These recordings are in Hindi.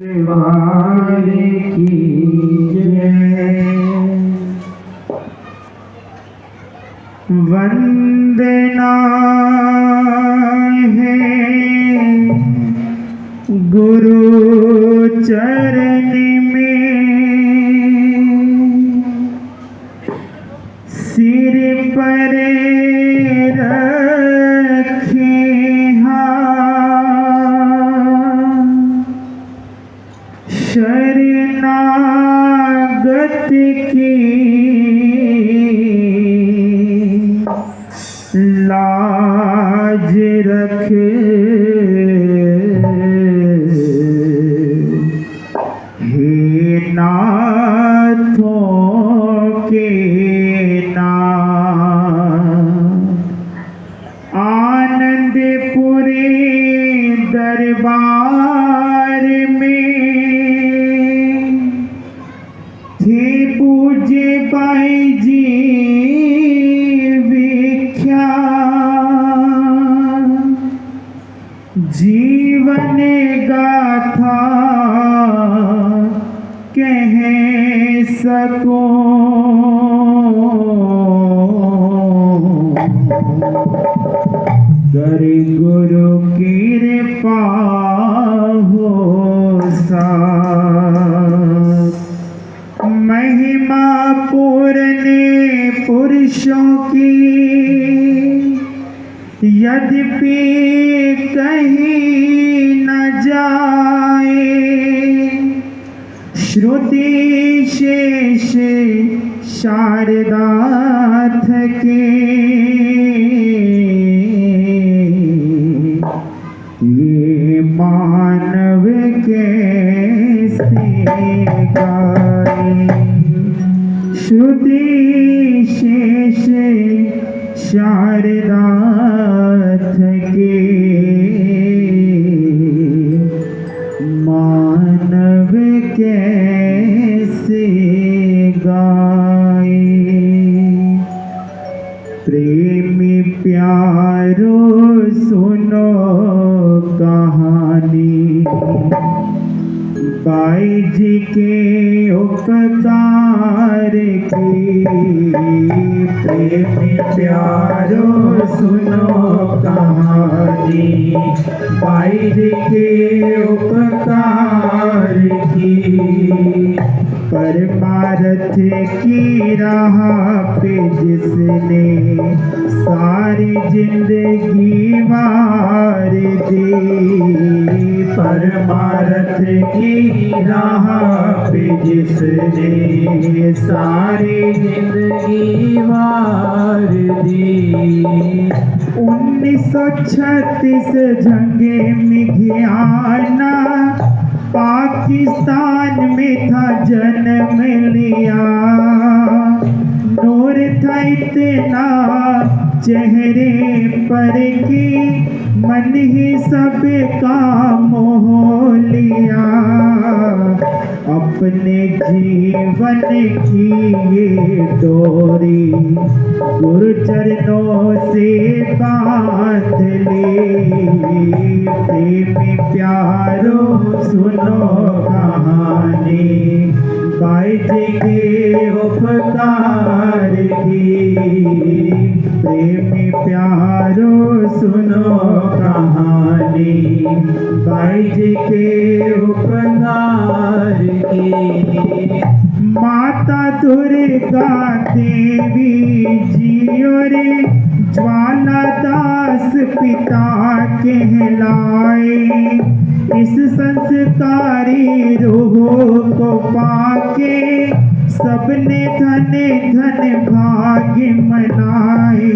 वारे की जय। वंदना है गुरु चरण में, सिर पर रखे शरणागत की लाज रखे। हे नाथों के नाथ, आनंदपुरी दरबार में थे पूज्य भाई जी विख्यात, जीवन गाथा कह सको। कर गुरु कृपा हो साथ, महिमा पूर्ण पुरुषों की यद्यपि कहीं न जाए, श्रुति शेष शारदा थके। ये मानव कैसे गाए, श्रुति शेष शारदा थके। मानव कैसे गाए। प्रेमी प्यारो सुनो कहानी, भाई जी के उपकार की। प्रेमी प्यारो सुनो कहानी, भाई जी के उपकार की। परमार्थ की राह पे जिसने सारी जिंदगी वार दी, परमार्थ की राह पे जिसने सारी जिंदगी वार दी। 1936 जंगे मिघियाना पाकिस्तान में था जन्म लिया। नूर था इतना चेहरे पर कि मन ही सब का मोह लिया। अपने जीवन की ये डोरी गुरु चरणों से बांध ली। प्रेमी प्यारो सुनो कहानी, भाई जी के उपकार की। प्रेमी प्यारो सुनो कहानी, भाई जी के उपकार की। माता दुर्गा देवी जी और ज्वाला दास पिता कहलाए। इस संस्कारी रूह को पाके सबने धन धन भाग्य मनाए।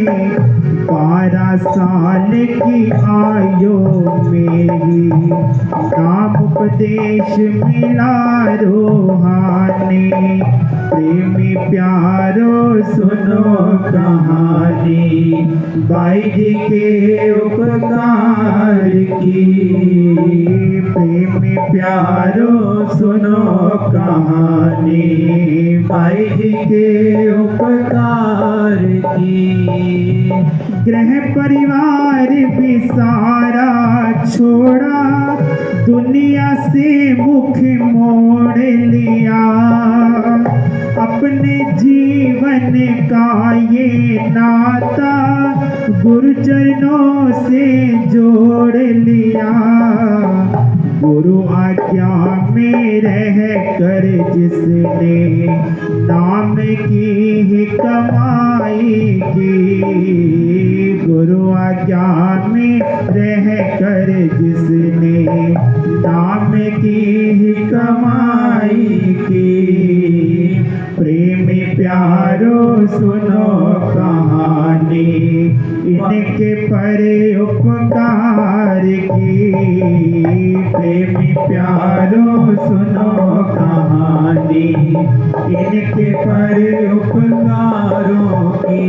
12 साल की आयु मेरी नाम उपदेश मिला रूहानी। प्रेमी प्यारो सुनो कहानी, भाई जी के उपकार की। प्रेमी प्यारो सुनो कहानी, भाई जी के उपकार की। गृह परिवार भी सारा छोड़ा, दुनिया से मुख मोड़ लिया। अपने जीवन का ये नाता गुरुचरणों से जोड़ लिया। गुरु आज्ञा में रह कर जिसने नाम की ही कमाई की, गुरु आज्ञा में रह कर जिसने नाम की ही कमाई की। प्रेमी प्यारो सुनो कहानी इनके परोपकार की। प्रेमी प्यारो सुनो कहानी इनके परोपकारों की।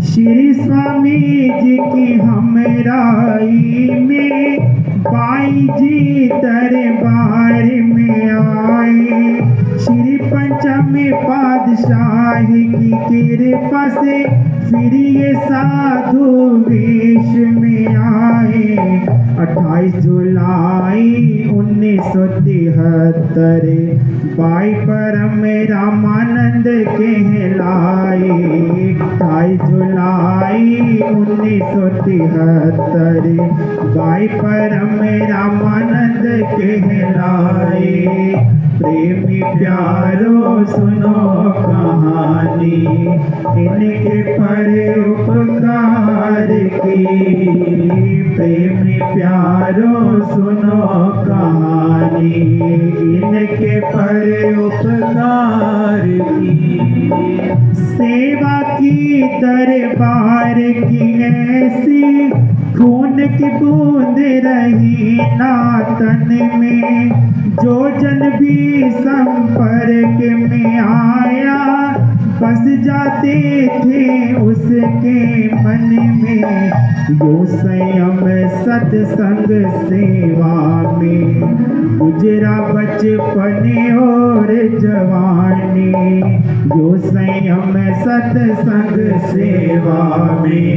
श्री स्वामी जी की हमराई में बाई जी दरबार में आए। श्री पंचम पातशाही की कृपा से फिर ये साधु वेश में आए। 28 जुलाई 1973 बाई परम रामानंद कहलाए। 28 जुलाई 1973 बाई परम रामानंद कहलाए। प्रेमी प्यारो सुनो कहानी इनके परोपकार की। प्रेमी प्यारो सुनो कहानी इनके परोपकार की। सेवा की दरबार की ऐसी खून की बूंद रही ना तन में। जो जन भी संपर्क में आया बस जाते थे उसके मन में। यो संयम सत्संग सेवा में गुजरा बचपन और जवानी। यो संयम सत्संग सेवा में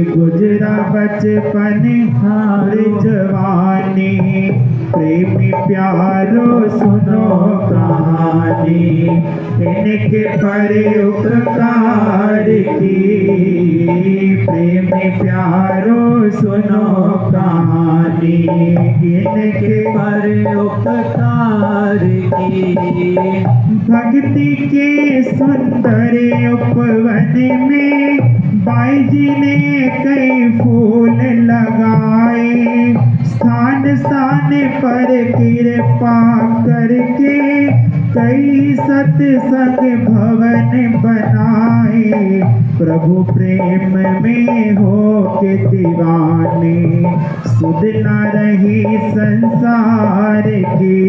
गुजरा बचपन और जवानी। प्रेमी प्यारो सुनो कहानी इनके परोपकार की। प्रेमी प्यारो सुनो कहानी इनके परोपकार की। भक्ति के सुंदर उपवन में बाई जी ने कई फूल लगाए। स्थान स्थान पर कृपा करके कई सत्संग भवन बनाए। प्रभु प्रेम में हो के दीवाने सुध न रही संसार की।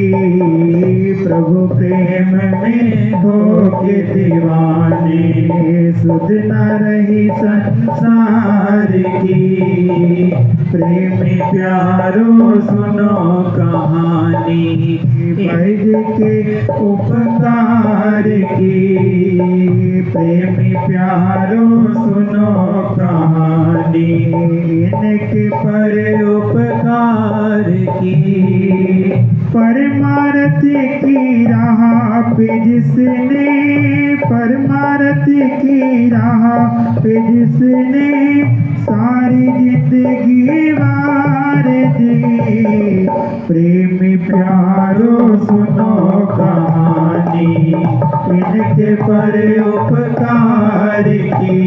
प्रभु प्रेम में हो के दीवाने सुध न रही संसार की। प्रेमी प्यारो सुनो कहानी वैद के उपकार की। प्रेमी प्यारो सुनो कहानी इनके परोपकार की। परमार्थ की राह पे जिसने परमार्थ की राह पे जिसने सारी जिंदगी वार दी। प्रेमी प्यारो सुनो कहानी इनके परोपकार की।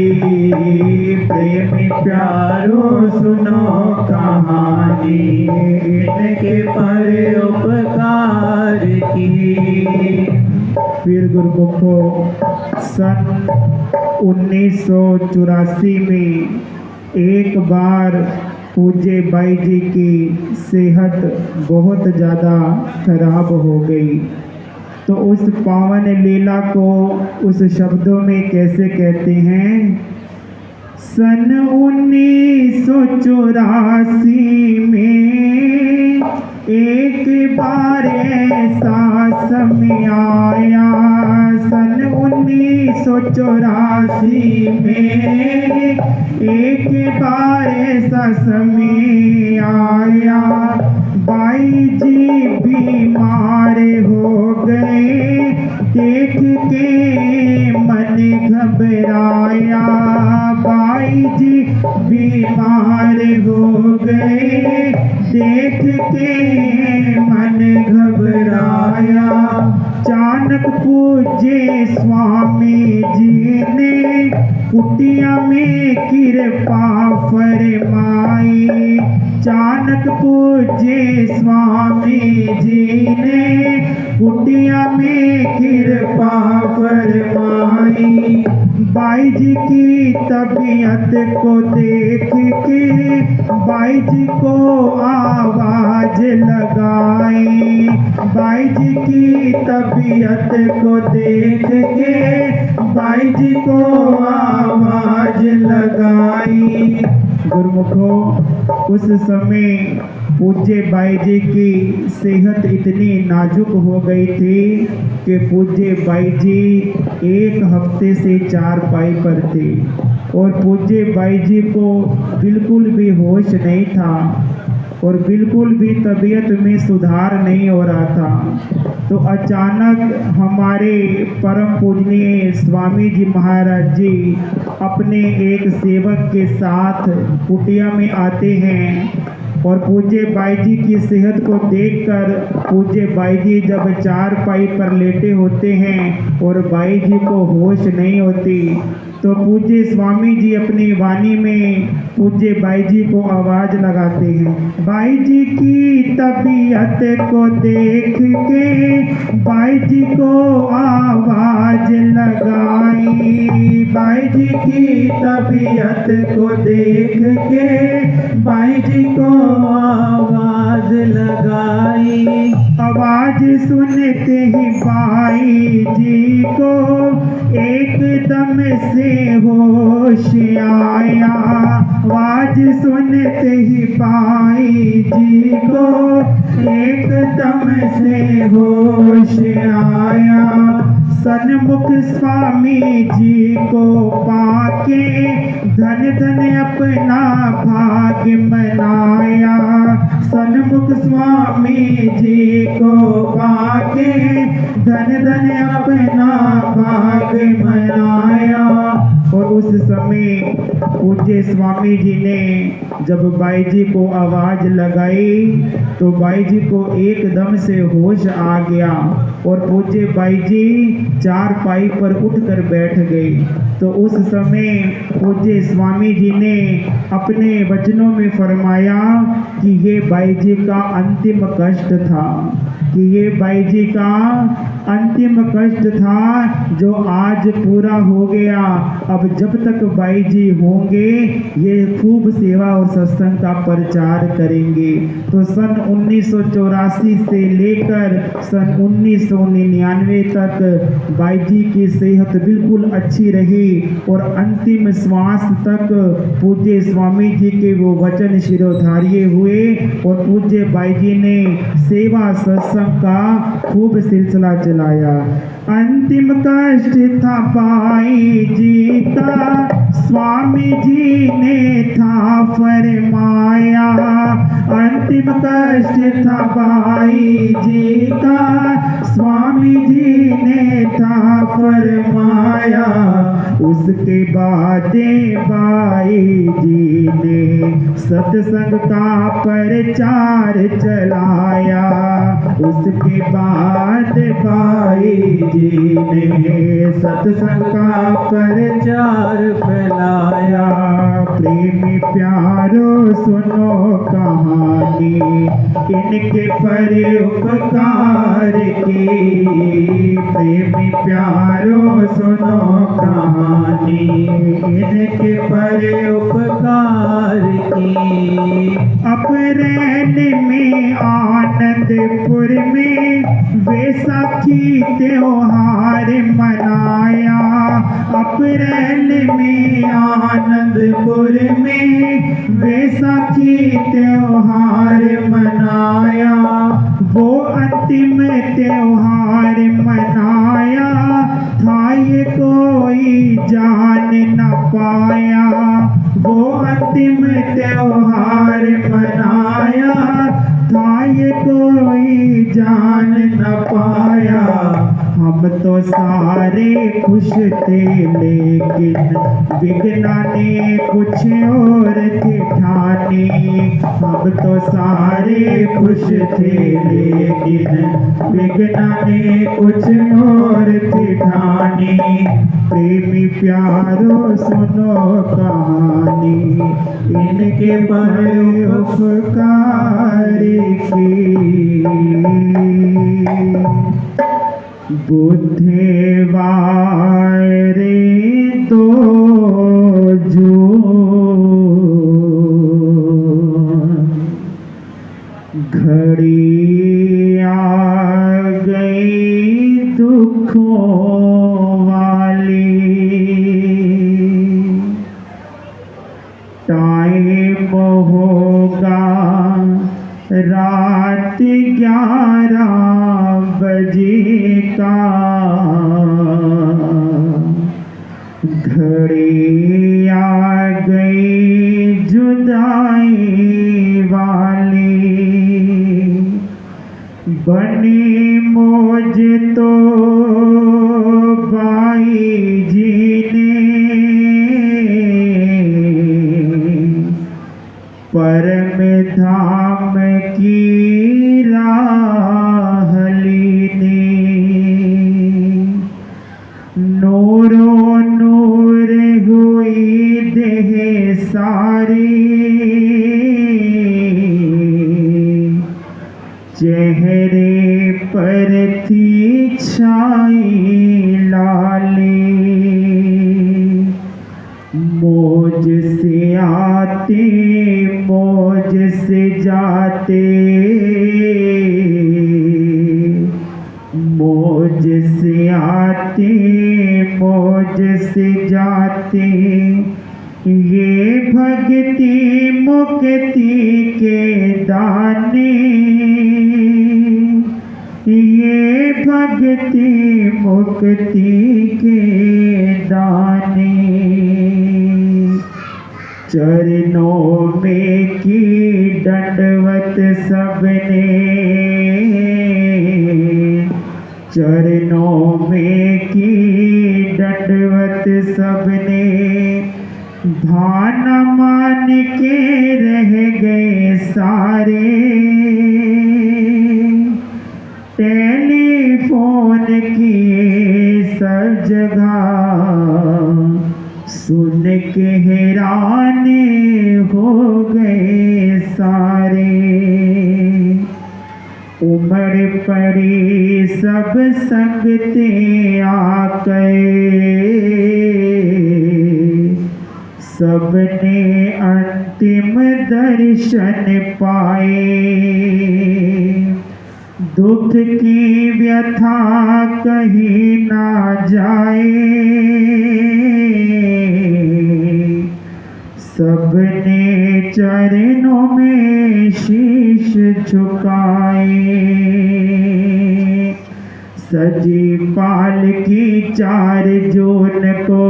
प्रेमी प्यारो सुनो कहानी इनके परोपकार की। फिर गुरुमुखो सन 1984 में एक बार पूज्य बाई जी की सेहत बहुत ज़्यादा खराब हो गई। तो उस पावन लीला को उस शब्दों में कैसे कहते हैं। सन 1984 में एक बार ऐसा समय आया। सन 1984 1984 में एक बार ऐसा समय आया, बाई जी बीमार हो गए, देख के मन घबराया। बाई जी बीमार हो गए, देख के मन घबराया। अचानक पूज्य स्वामी जी ने कुटिया में कृपा फरमाई। अचानक पूज्य स्वामी जी ने कुटिया में कृपा फरमाई। बाई जी की तबीयत को देख के बाई जी को आवाज लगाई। बाई जी की तबीयत को देख के बाई जी को आवाज लगाई। गुरुमुखों, उस समय पूज्य बाई जी की सेहत इतनी नाजुक हो गई थी कि पूज्य बाई जी एक हफ्ते से चारपाई पर थे और पूज्य बाई जी को बिल्कुल भी होश नहीं था और बिल्कुल भी तबीयत में सुधार नहीं हो रहा था। तो अचानक हमारे परम पूजनीय स्वामी जी महाराज जी अपने एक सेवक के साथ कुटिया में आते हैं और पूज्य बाई जी की सेहत को देखकर पूज्य बाई जी जब चारपाई पर लेटे होते हैं और बाई जी को होश नहीं होती, तो पूज्य स्वामी जी अपनी वाणी में पूज्य बाई जी को आवाज लगाते हैं। बाई जी की तबीयत को देख के बाई जी को आवाज लगाई। बाई जी की तबीयत को देख के बाई जी को आवाज लगाई। आवाज सुनते ही बाई जी को एकदम से होश आया। आवाज सुनते ही बाई जी को एकदम से होश आया। सन्मुख स्वामी जी को पाके धन धन अपना भाग्य मनाया। सन्मुख स्वामी जी को पाके धन धन अपना भाग्य मनाया। और उस समय पूज्य स्वामी जी ने जब बाई जी को आवाज लगाई तो बाई जी को एकदम से होश आ गया और पूज्य बाई जी चारपाई पर उठकर बैठ गई। तो उस समय पूज्य स्वामी जी ने अपने वचनों में फरमाया कि ये बाई जी का अंतिम कष्ट था, कि ये बाई जी का अंतिम कष्ट था जो आज पूरा हो गया। अब जब तक बाई जी होंगे ये खूब सेवा और सत्संग का प्रचार करेंगे। तो सन 1984 से लेकर सन 1999 तक बाई जी की सेहत बिल्कुल अच्छी रही और अंतिम श्वास तक पूज्य स्वामी जी के वो वचन शिरोधार्य हुए और पूज्य बाई जी ने सेवा सत्संग का खूब सिलसिला चलाया। अंतिम कष्ट था बाई जी का, स्वामी जी ने था फरमाया। अंतिम कष्ट था बाई जी का, स्वामी जी ने था फरमाया। उसके बाद बाई जी ने सत्संग का प्रचार चलाया। उसके बाद बाई जी ने सत्संग का प्रचार फैलाया। प्रेमी प्यारो सुनो कहानी इनके परोपकार की। प्रेमी प्यारो सुनो कहानी इनके परोपकार की। अप्रैल में आनंदपुर में वैसाखी त्योहार मनाया। अप्रैल में आनंदपुर में वैसाखी त्योहार मनाया। वो अंतिम त्योहार मनाया था ये कोई पाया। हम तो सारे खुश थे लेकिन विघ्ना ने कुछ और थे ठाने। हम तो सारे खुश थे लेकिन विघ्ना ने कुछ और थे ठाने। प्रेमी प्यारो सुनो कहानी इनके बड़े उपकार की। बुद्धे वारे तो जो घड़ी आ गई दुखों वाली। टाइम होगा रात 11 बजे का। घड़ी आ गई जुदाई वाली। बनी मौज तो बाई जी ने परम धाम की राह लीने। नूरो नूर हुई देह सारी। चेहरे पर थी छाई लाली। मौज से आते मौज से जाते। मौज से आते मौज से जाते। ये भक्ति मुक्ति के दाने। ये भक्ति मुक्ति के दाने। चरणों में की दंडवत सबने। चरणों में की दंडवत सबने। भान मान के रह गए सारे। टेलीफोन किए सब जगह। सुन के हैराने हो गए सारे। उमड़ पड़ी सब संगते आके। सबने अंतिम दर्शन पाए। दुख की व्यथा कहीं ना जाए। सबने चरणों में शीश झुकाए। सजी पालकी 4 जून को।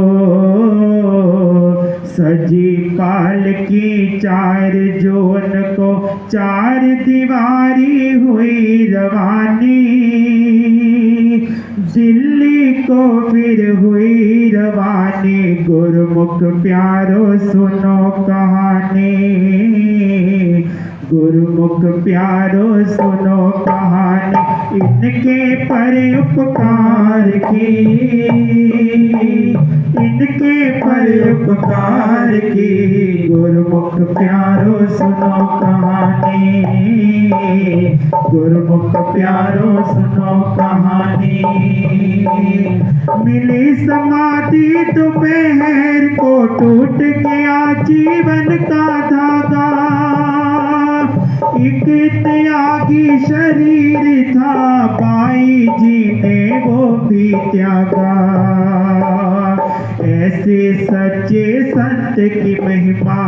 सजी पालकी 4 जून को। 4 दीवारी हुई रवानी। दिल्ली को फिर हुई रवानी। गुरुमुख प्यारो सुनो कहानी। गुरुमुख प्यारो सुनो कहानी। इनके पर उपकार की। इनके पर उपकार की। गुरुमुख प्यारो सुनो कहानी। गुरुमुख प्यारो सुनो कहानी। मिली समाधि दोपहर को टूट गया जीवन का धागा। एक त्यागी शरीर था बाई जी ने वो भी त्यागा। ऐसे सच्चे संत की महिमा।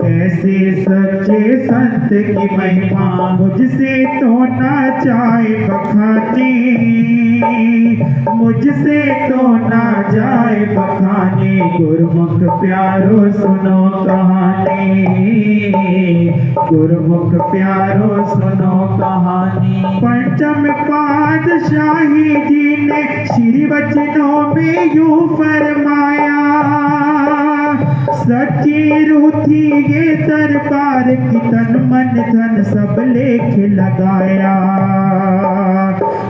ऐसे सच्चे संत की महिमा। मुझसे तो ना चाहे बखानी। मुझसे तो ना जाए बखाने, गुरुमुख प्यारो सुनो कहानी, गुरुमुख प्यारो सुनो कहानी। पंचम पातशाही जी ने श्री वचनों में यूं फरमाया, सच्ची रूठी ये दरबार की तन मन धन सब लेख लगाया,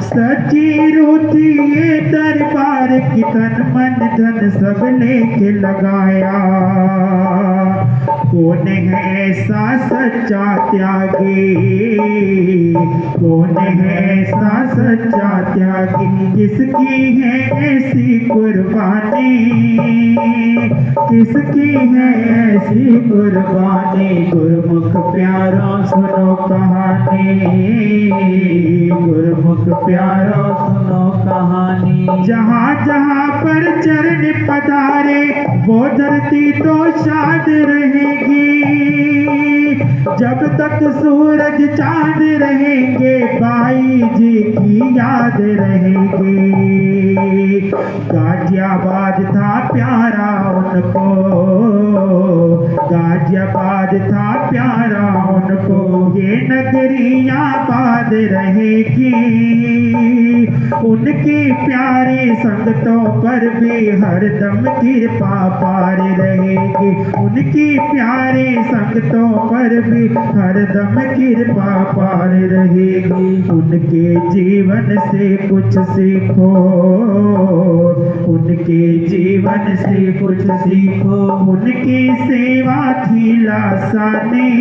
सच्ची रूठी ये दरबार की तन मन धन सब लेख लगाया। कौन है ऐसा सच्चा त्यागी, कौन है ऐसा सच्चा त्यागी, किसकी है ऐसी कुर्बानी, किसकी है ऐसी कुर्बानी। गुरुमुख प्यारो सुनो कहानी, गुरुमुख प्यारो सुनो कहानी। जहाँ जहाँ पर चरण पधारे वो धरती तो शाद रहेगी, जब तक सूरज चांद रहेंगे बाई जी की याद रहेगी। गाजियाबाद था प्यारा उनको, गाजियाबाद था प्यारा उनको, ये नगरी आबाद रहेगी। उनकी प्यारी संगतों पर भी हरदम कृपा पार रहेगी, उनकी प्यारी संगतों पर भी हरदम कृपा पार रहेगी। उनके जीवन से कुछ सीखो, उनके जीवन से कुछ सीखो, उनकी सेवा थी लासानी,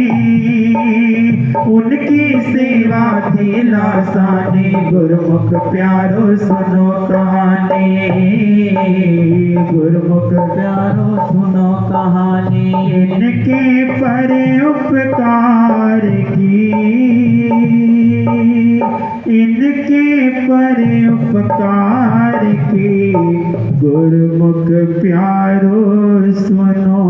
उनकी सेवा थी लासानी। गुरुमुख प्यारो सुनो कहानी, गुरुमुख प्यारो सुनो कहानी। इनके पर उपकार की, इनके पर उपकार की, गुरुमुख प्यारो सुनो